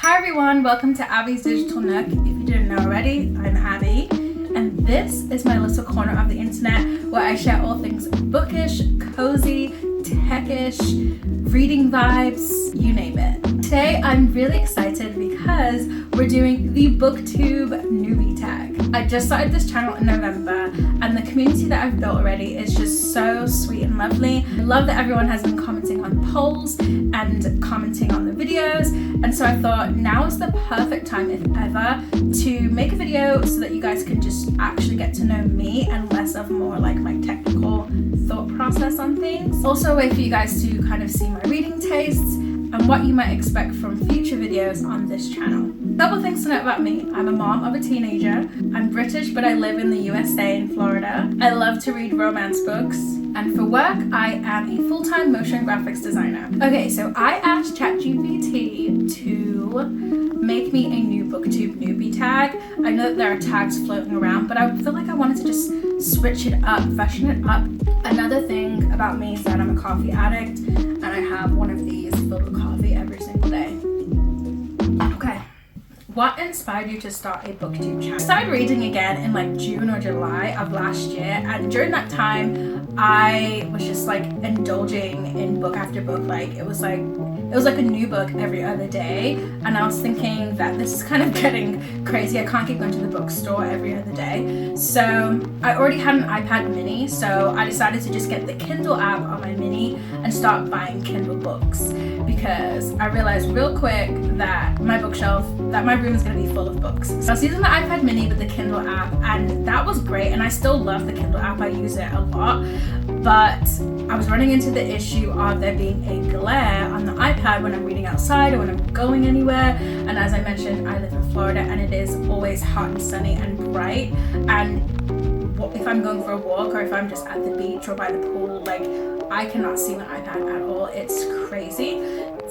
Hi everyone, welcome to Abbi's Digital Nook. If you didn't know already, I'm Abbi, and this is my little corner of the internet where I share all things bookish, cozy, techish, reading vibes, you name it. Today I'm really excited because we're doing the BookTube Newbie Tag. I just started this channel in November and the community that I've built already is just so sweet and lovely. I love that everyone has been commenting on polls and commenting on the videos, and so I thought now is the perfect time, if ever, to make a video so that you guys can just actually get to know me and less of more like my technical thought process on things. Also a way for you guys to kind of see my reading tastes and what you might expect from future videos on this channel. Couple things to note about me. I'm a mom of a teenager. I'm British, but I live in the USA in Florida. I love to read romance books. And for work, I am a full-time motion graphics designer. Okay, so I asked ChatGPT to make me a new BookTube Newbie Tag. I know that there are tags floating around, but I feel like I wanted to just switch it up, freshen it up. Another thing about me is that I'm a coffee addict, and I have one of these filled with coffee every single day. Okay. What inspired you to start a BookTube channel? I started reading again in like June or July of last year, and during that time I was just like indulging in book after book. Like it was like a new book every other day, and I was thinking that this is kind of getting crazy. I can't keep going to the bookstore every other day. So I already had an iPad mini, so I decided to just get the Kindle app on my mini and start buying Kindle books, because I realized real quick that my room is going to be full of books. So I was using the iPad mini with the Kindle app, and that was great, and I still love the Kindle app. I use it a lot, but I was running into the issue of there being a glare on the iPad when I'm reading outside or when I'm going anywhere. And as I mentioned, I live in Florida and it is always hot and sunny and bright, and if I'm going for a walk or if I'm just at the beach or by the pool, like I cannot see my iPad at all. It's crazy.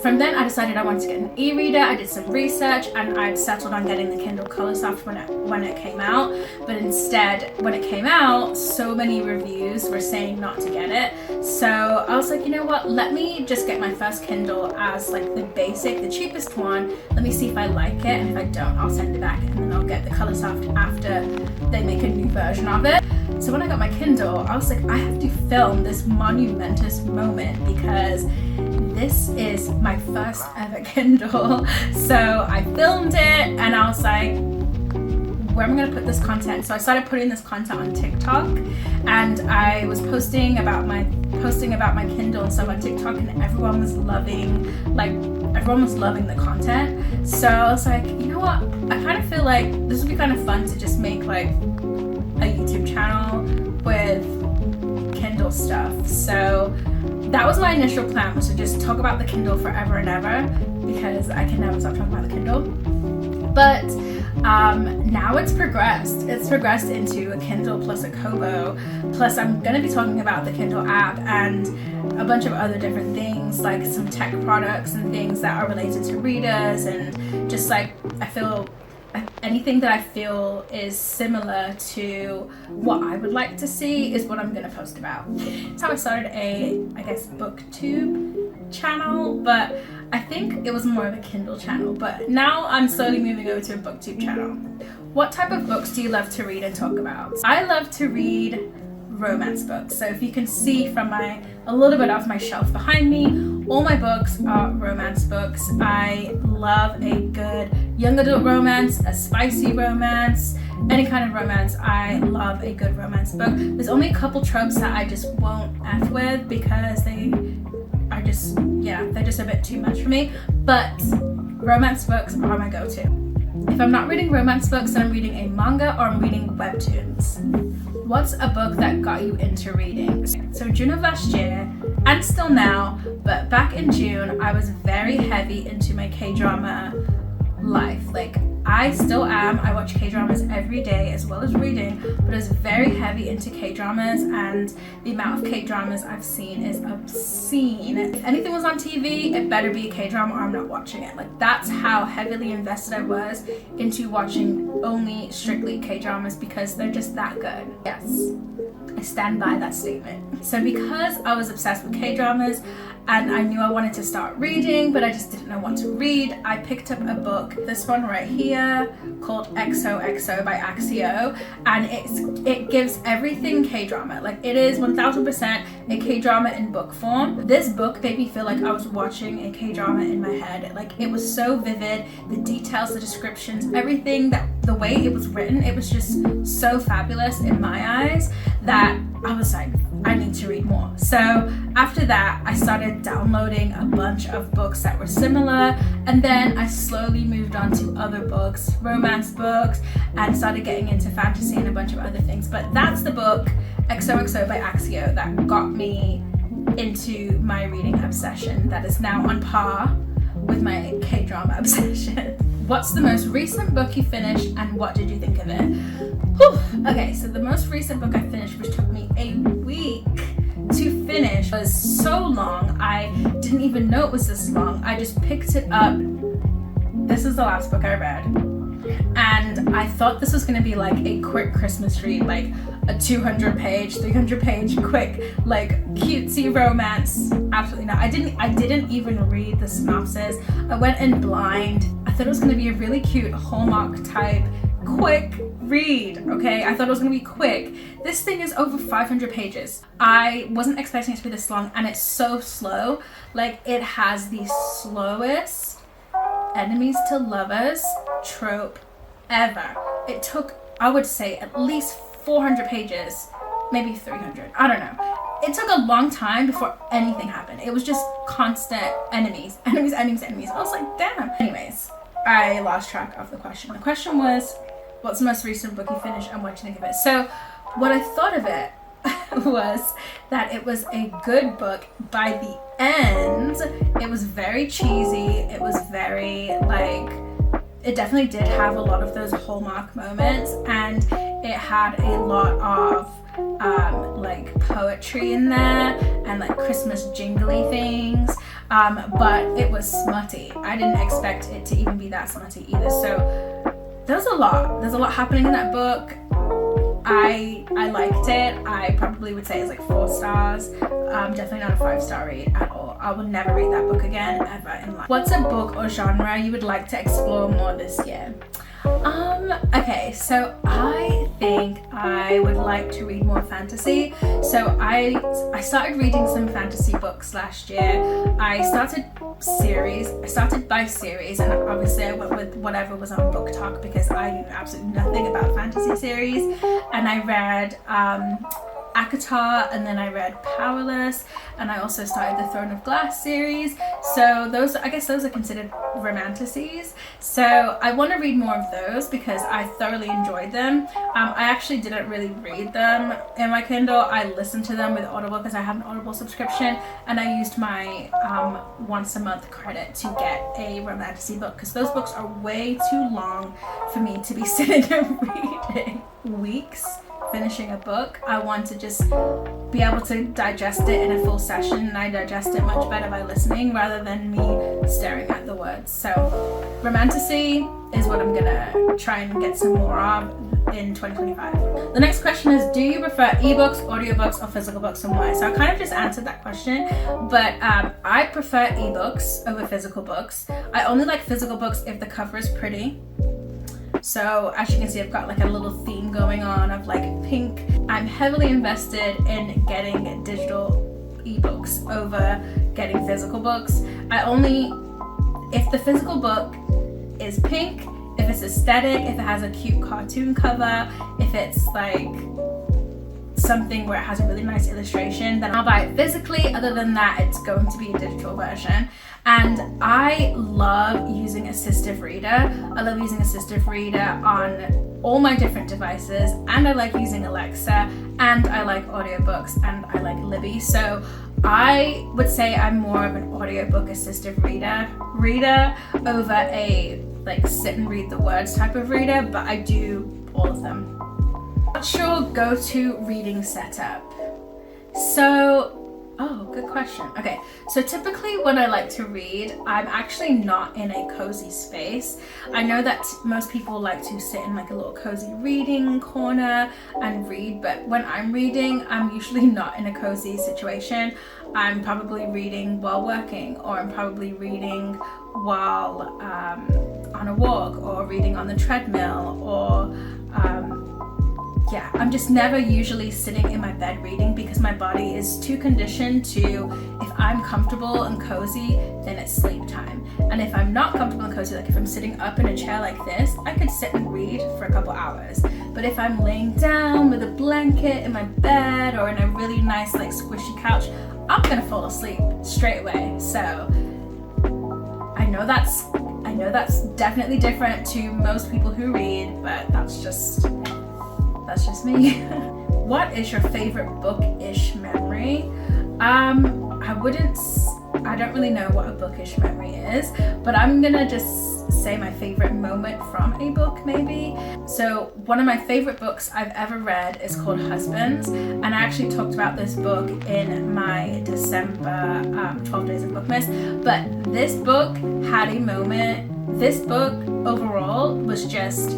From then I decided I wanted to get an e-reader. I did some research and I'd settled on getting the Kindle Colorsoft when it came out, but instead when it came out, so many reviews were saying not to get it. So I was like, you know what, let me just get my first Kindle as like the basic, the cheapest one. Let me see if I like it, and if I don't, I'll send it back and then I'll get the Colorsoft after they make a new version of it. So when I got my Kindle, I was like, I have to film this monumentous moment because this is my first ever Kindle. So I filmed it and I was like, where am I going to put this content? So I started putting this content on TikTok, and I was posting about my Kindle and stuff on TikTok, and everyone was loving the content. So I was like, you know what? I kind of feel like this would be kind of fun to just make like a YouTube channel with Kindle stuff. So that was my initial plan, was to just talk about the Kindle forever and ever, because I can never stop talking about the Kindle. But now it's progressed. It's progressed into a Kindle plus a Kobo. Plus I'm going to be talking about the Kindle app and a bunch of other different things, like some tech products and things that are related to readers, and just like anything that I feel is similar to what I would like to see is what I'm going to post about. That's how I started a BookTube channel, but I think it was more of a Kindle channel, but now I'm slowly moving over to a BookTube channel. What type of books do you love to read and talk about? I love to read romance books. So if you can see from a little bit of my shelf behind me, all my books are romance books. I love a good young adult romance, a spicy romance, any kind of romance. I love a good romance book. There's only a couple tropes that I just won't F with because they're just a bit too much for me, but romance books are my go-to. If I'm not reading romance books, then I'm reading a manga or I'm reading webtoons. What's a book that got you into reading? So June of last year, and still now, but back in June, I was very heavy into my K-drama life. Like I still am. I watch K-dramas every day as well as reading, but I was very heavy into K-dramas, and the amount of K-dramas I've seen is obscene. If anything was on TV, it better be a K-drama or I'm not watching it. Like that's how heavily invested I was into watching only strictly K-dramas, because they're just that good. Yes, I stand by that statement. So because I was obsessed with K-dramas, and I knew I wanted to start reading, but I just didn't know what to read. I picked up a book, this one right here, called XOXO by Axio, and it gives everything K-drama. Like, it is 1000% a K-drama in book form. This book made me feel like I was watching a K-drama in my head. Like, it was so vivid, the details, the descriptions, everything, that the way it was written, it was just so fabulous in my eyes that I was like, I need to read more. So after that, I started downloading a bunch of books that were similar, and then I slowly moved on to other books, romance books, and started getting into fantasy and a bunch of other things. But that's the book, XOXO by Axio, that got me into my reading obsession that is now on par with my K-drama obsession. What's the most recent book you finished, and what did you think of it? Whew. Okay, so the most recent book I finished, which took me a week to finish, was so long, I didn't even know it was this long. I just picked it up. This is the last book I read, and I thought this was going to be like a quick Christmas read, like a 200-page, 300-page quick, like cutesy romance. Absolutely not. I didn't even read the synopsis. I went in blind. I thought it was going to be a really cute Hallmark type quick read. Okay, I thought it was going to be quick. This thing is over 500 pages. I wasn't expecting it to be this long, and it's so slow. Like, it has the slowest enemies to lovers trope ever. It took, I would say, at least 400 pages, maybe 300. I don't know. It took a long time before anything happened. It was just constant enemies. I was like, damn. Anyways, I lost track of the question. The question was, what's the most recent book you finished, and what do you think of it? So what I thought of it was that it was a good book. By the end, it was very cheesy. It was very, like, it definitely did have a lot of those Hallmark moments, and it had a lot of like poetry in there and like Christmas jingly things, but it was smutty. I didn't expect it to even be that smutty either. So there's a lot happening in that book. I liked it. I probably would say it's like 4 stars. Definitely not a 5-star read at all. I would never read that book again, ever in life. What's a book or genre you would like to explore more this year? Okay, so I think I would like to read more fantasy. So I started reading some fantasy books last year. I started by series, and obviously I went with whatever was on Book Talk because I knew absolutely nothing about fantasy series. And I read ACOTAR, and then I read Powerless, and I also started the Throne of Glass series. So I guess those are considered romanticities. So I want to read more of those because I thoroughly enjoyed them. I actually didn't really read them in my Kindle. I listened to them with Audible because I have an Audible subscription, and I used my once a month credit to get a romantasy book because those books are way too long for me to be sitting and reading. Weeks finishing a book. I want to just be able to digest it in a full session, and I digest it much better by listening rather than me staring at the words. So romantasy is what I'm gonna try and get some more of in 2025. The next question is, do you prefer ebooks, audiobooks, or physical books, and why? So I kind of just answered that question, but I prefer ebooks over physical books. I only like physical books if the cover is pretty. So as you can see, I've got like a little theme going on of like pink. I'm heavily invested in getting digital ebooks over getting physical books. If the physical book is pink, if it's aesthetic, if it has a cute cartoon cover, if it's like something where it has a really nice illustration, then I'll buy it physically. Other than that, it's going to be a digital version. And I love using Assistive Reader. I love using Assistive Reader on all my different devices, and I like using Alexa, and I like audiobooks, and I like Libby. So I would say I'm more of an audiobook assistive reader over a like sit and read the words type of reader, but I do all of them. What's your go-to reading setup? So Oh, good question. Okay, so typically when I like to read, I'm actually not in a cozy space. I know that most people like to sit in like a little cozy reading corner and read, but when I'm reading, I'm usually not in a cozy situation. I'm probably reading while working, or I'm probably reading while on a walk, or reading on the treadmill, or yeah, I'm just never usually sitting in my bed reading because my body is too conditioned to, if I'm comfortable and cozy, then it's sleep time. And if I'm not comfortable and cozy, like if I'm sitting up in a chair like this, I could sit and read for a couple hours. But if I'm laying down with a blanket in my bed or in a really nice like squishy couch, I'm gonna fall asleep straight away. So I know that's definitely different to most people who read, but that's just me. What is your favorite bookish memory? I don't really know what a bookish memory is, but I'm gonna just say my favorite moment from a book maybe. So one of my favorite books I've ever read is called Husbands, and I actually talked about this book in my December 12 Days of Bookmas, but this book had a moment. This book overall was just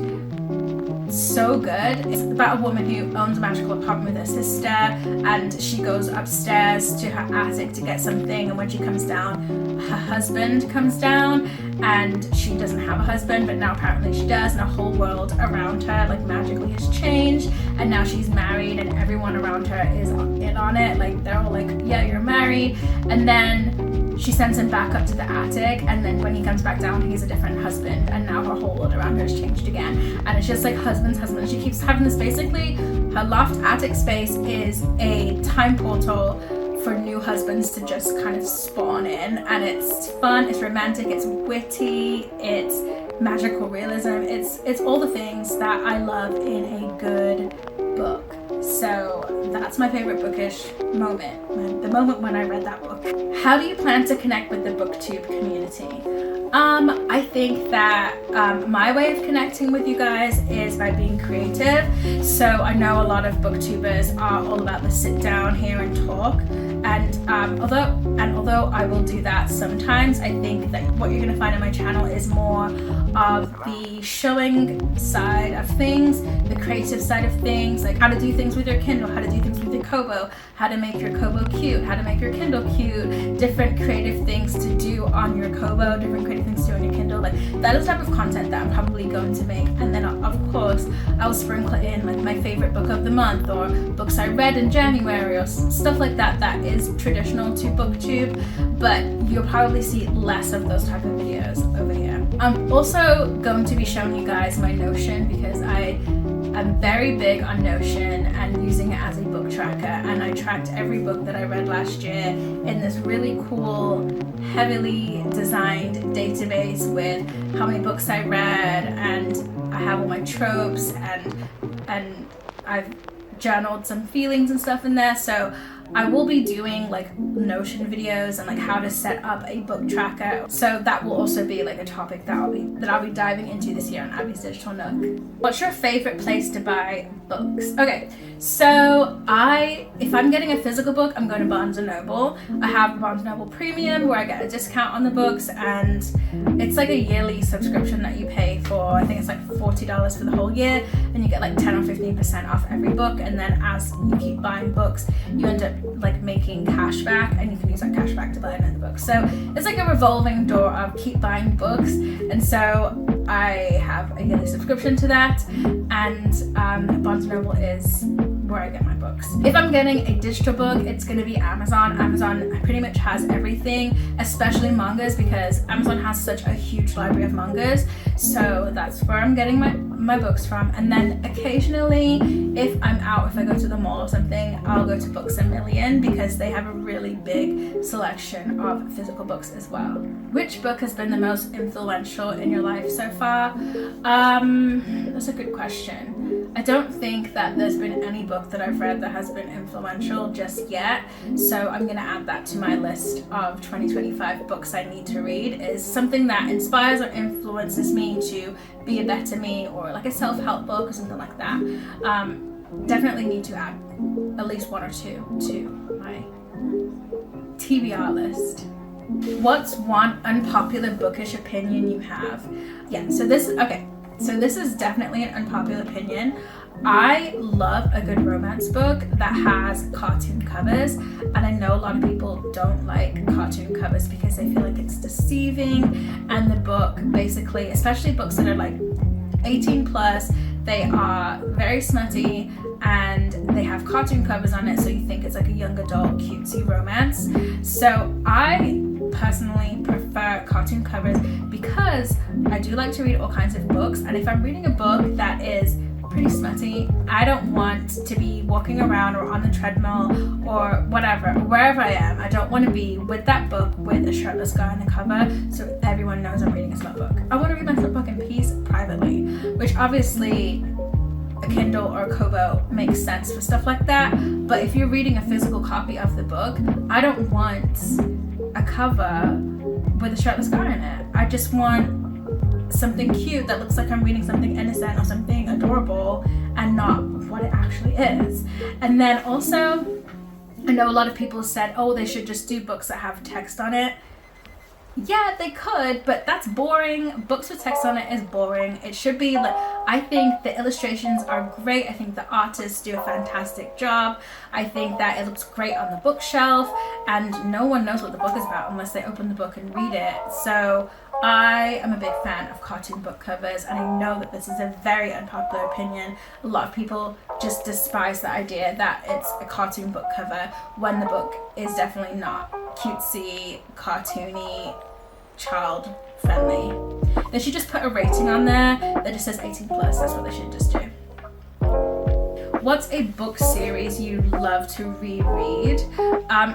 so good. It's about a woman who owns a magical apartment with her sister, and she goes upstairs to her attic to get something, and when she comes down, her husband comes down, and she doesn't have a husband, but now apparently she does, and her whole world around her like magically has changed, and now she's married, and everyone around her is in on it, like they're all like, yeah, you're married. And then she sends him back up to the attic, and then when he comes back down, he's a different husband, and now her whole world around her has changed again. And it's just like husbands. She keeps having this, basically, her loft attic space is a time portal for new husbands to just kind of spawn in, and it's fun, it's romantic, it's witty, it's magical realism, it's all the things that I love in a good book. So that's my favorite bookish moment, the moment when I read that book. How do you plan to connect with the BookTube community? I think that my way of connecting with you guys is by being creative. So I know a lot of booktubers are all about the sit down here and talk, and although I will do that sometimes, I think that what you're going to find on my channel is more of the showing side of things, the creative side of things, like how to do things with your Kindle, how to do things with your Kobo, how to make your Kobo cute, how to make your Kindle cute, different creative things to do on your Kobo, different creative things to do on your Kindle. Like that is the type of content that I'm probably going to make. And then of course I'll sprinkle in like my favorite book of the month, or books I read in January, or stuff like that that is traditional to BookTube, but you'll probably see less of those type of videos over here. I'm also going to be showing you guys my Notion, because I'm very big on Notion and using it as a book tracker, and I tracked every book that I read last year in this really cool, heavily designed database with how many books I read, and I have all my tropes, and I've journaled some feelings and stuff in there. So I will be doing like Notion videos and like how to set up a book tracker. So that will also be like a topic that I'll be diving into this year on Abbi's Digital Nook. What's your favorite place to buy books? Okay, so if I'm getting a physical book, I'm going to Barnes & Noble. I have Barnes & Noble Premium where I get a discount on the books, and it's like a yearly subscription that you pay for. I think it's like $40 for the whole year, and you get like 10 or 15% off every book, and then as you keep buying books, you end up like making cash back, and you can use that cash back to buy another book. So it's like a revolving door of keep buying books, and so I have a yearly subscription to that, and Barnes & Noble is where I get my books. If I'm getting a digital book, it's going to be Amazon. Amazon pretty much has everything, especially mangas, because Amazon has such a huge library of mangas. So that's where I'm getting my books from. And then occasionally, if I'm out, if I go to the mall or something, I'll go to Books A Million, because they have a really big selection of physical books as well. Which book has been the most influential in your life so far? That's a good question. I don't think that there's been any book that I've read that has been influential just yet, so I'm going to add that to my list of 2025 books I need to read. Is something that inspires or influences me to be a better me, or like a self-help book or something like that. Definitely need to add at least one or two to my TBR list. What's one unpopular bookish opinion you have? Yeah, so this is definitely an unpopular opinion. I love a good romance book that has cartoon covers, and I know a lot of people don't like cartoon covers because they feel like it's deceiving, and the book basically, especially books that are like 18 plus, they are very smutty and they have cartoon covers on it, so you think it's like a young adult cutesy romance. So I personally prefer cartoon covers because I do like to read all kinds of books, and if I'm reading a book that is pretty smutty, I don't want to be walking around or on the treadmill or whatever, wherever I am. I don't want to be with that book with a shirtless guy on the cover so everyone knows I'm reading a smut book. I want to read my smut book in peace privately, which obviously a Kindle or a Kobo makes sense for stuff like that, but if you're reading a physical copy of the book, I don't want a cover with a shirtless guy in it. I just want something cute that looks like I'm reading something innocent or something adorable and not what it actually is. And then also, I know a lot of people said, oh, they should just do books that have text on it. Yeah, they could, but that's boring. Books with text on it is boring. It should be like, I think the illustrations are great. I think the artists do a fantastic job. I think that it looks great on the bookshelf, and no one knows what the book is about unless they open the book and read it. So I am a big fan of cartoon book covers, and I know that this is a very unpopular opinion. A lot of people just despise the idea that it's a cartoon book cover when the book is definitely not cutesy, cartoony, child friendly. They should just put a rating on there that just says 18 plus. That's what they should just do. What's a book series you'd love to reread?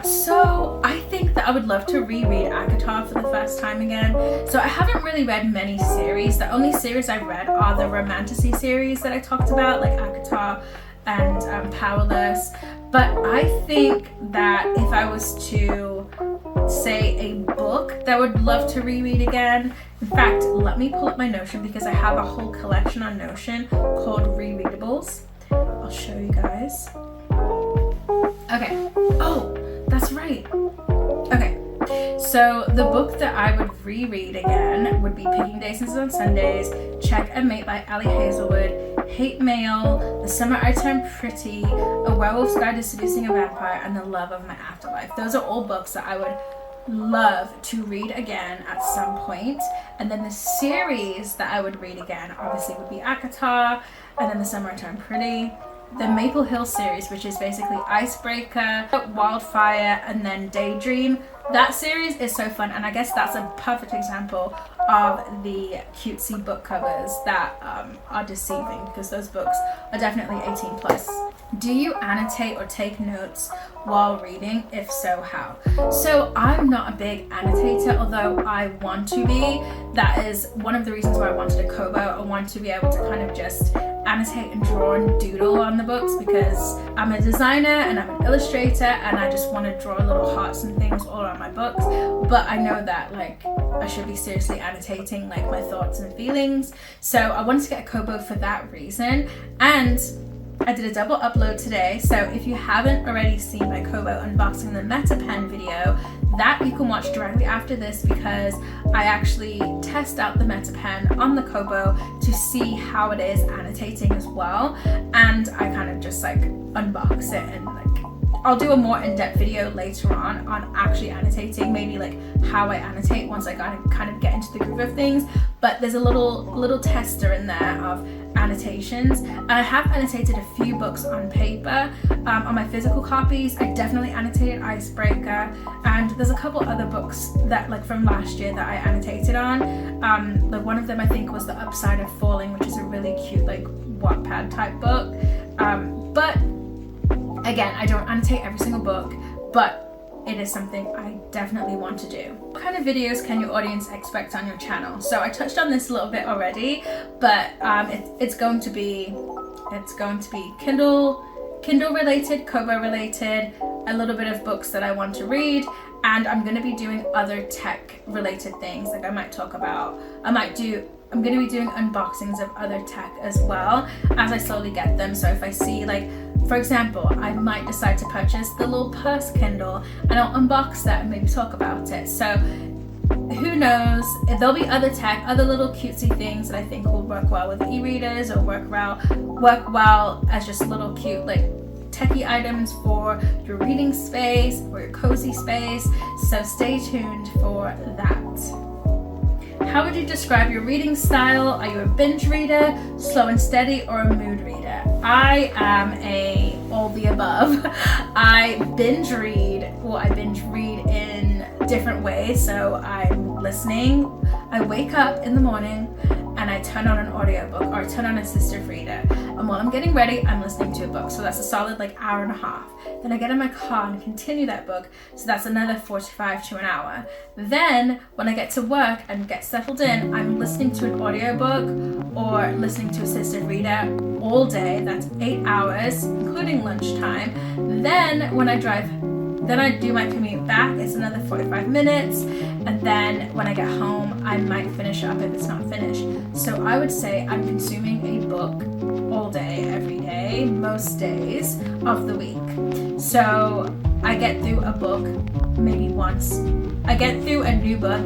So I think that I would love to reread ACOTAR for the first time again. So I haven't really read many series. The only series I've read are the romantasy series that I talked about, like ACOTAR and Powerless. But I think that if I was to say a book that I would love to reread again, in fact, let me pull up my Notion because I have a whole collection on Notion called Rereadables. I'll show you guys. Okay. Oh, that's right. Okay. So the book that I would reread again would be Picking Daisies on Sundays, Check and Mate by Ali Hazelwood, Hate Mail, The Summer I Turned Pretty, A Werewolf's Guide to Seducing a Vampire, and The Love of My Afterlife. Those are all books that I would love to read again at some point. And then the series that I would read again obviously would be ACOTAR, and then The Summer I Turned Pretty, the Maple Hill series, which is basically Icebreaker, Wildfire, and then Daydream. That series is so fun, and I guess that's a perfect example of the cutesy book covers that are deceiving, because those books are definitely 18 plus. Do you annotate or take notes while reading? If so, how? So I'm not a big annotator, although I want to be. That is one of the reasons why I wanted a Kobo. I want to be able to kind of just annotate and draw and doodle on the books, because I'm a designer and I'm an illustrator, and I just want to draw little hearts and things all around my books. But I know that like I should be seriously annotating like my thoughts and feelings. So I wanted to get a Kobo for that reason, and I did a double upload today. So if you haven't already seen my Kobo unboxing the Meta Pen video, that you can watch directly after this, because I actually test out the Meta Pen on the Kobo to see how it is annotating as well, and I kind of just like unbox it, and like I'll do a more in-depth video later on actually annotating, maybe like how I annotate once I kind of get into the groove of things. But there's a little tester in there of annotations, and I have annotated a few books on paper. On my physical copies, I definitely annotated Icebreaker, and there's a couple other books that like from last year that I annotated on. Like one of them I think was The Upside of Falling, which is a really cute like Wattpad type book. But again, I don't annotate every single book, but it is something I definitely want to do. What kind of videos can your audience expect on your channel? So I touched on this a little bit already, but it's going to be Kindle related, Kobo related, a little bit of books that I want to read, and I'm going to be doing other tech related things. Like I might do I'm going to be doing unboxings of other tech as well as I slowly get them. So if I see, like, for example, I might decide to purchase the little purse Kindle, and I'll unbox that and maybe talk about it. So who knows, there'll be other tech, other little cutesy things that I think will work well with e-readers, or work well as just little cute, like, techie items for your reading space or your cozy space. So stay tuned for that. How would you describe your reading style? Are you a binge reader, slow and steady, or a mood reader? I am all the above. I binge read in different ways. So I'm listening, I wake up in the morning and I turn on an audiobook or turn on assistive reader. And while I'm getting ready, I'm listening to a book. So that's a solid like hour and a half. Then I get in my car and continue that book. So that's another 45 to an hour. Then when I get to work and get settled in, I'm listening to an audiobook or listening to assistive reader all day. That's 8 hours, including lunchtime. Then when I do my commute back, it's another 45 minutes. And then when I get home, I might finish up if it's not finished. So I would say I'm consuming a book all day, every day, most days of the week. So I get through a book maybe once. I get through a new book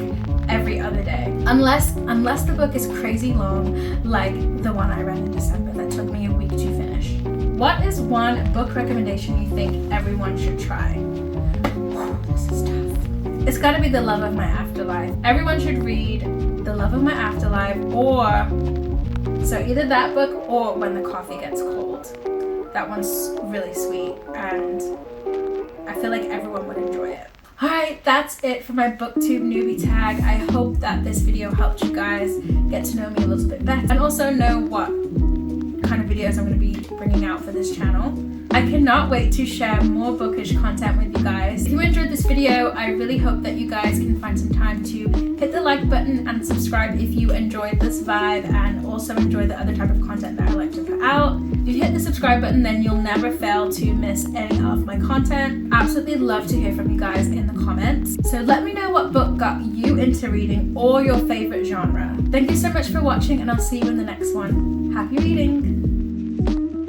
every other day. Unless the book is crazy long, like the one I read in December that took me a week to finish. What is one book recommendation you think everyone should try? This is tough. It's gotta be The Love of My Afterlife. Everyone should read The Love of My Afterlife, or so either that book or When the Coffee Gets Cold. That one's really sweet and I feel like everyone would enjoy it. Alright, that's it for my BookTube Newbie Tag. I hope that this video helped you guys get to know me a little bit better and also know what kind of videos I'm going to be bringing out for this channel. I cannot wait to share more bookish content with you guys. If you enjoyed this video, I really hope that you guys can find some time to hit the like button and subscribe if you enjoyed this vibe and also enjoy the other type of content that I like to put out. If you hit the subscribe button, then you'll never fail to miss any of my content. Absolutely love to hear from you guys in the comments. So let me know what book got you into reading or your favorite genre. Thank you so much for watching, and I'll see you in the next one. Happy reading!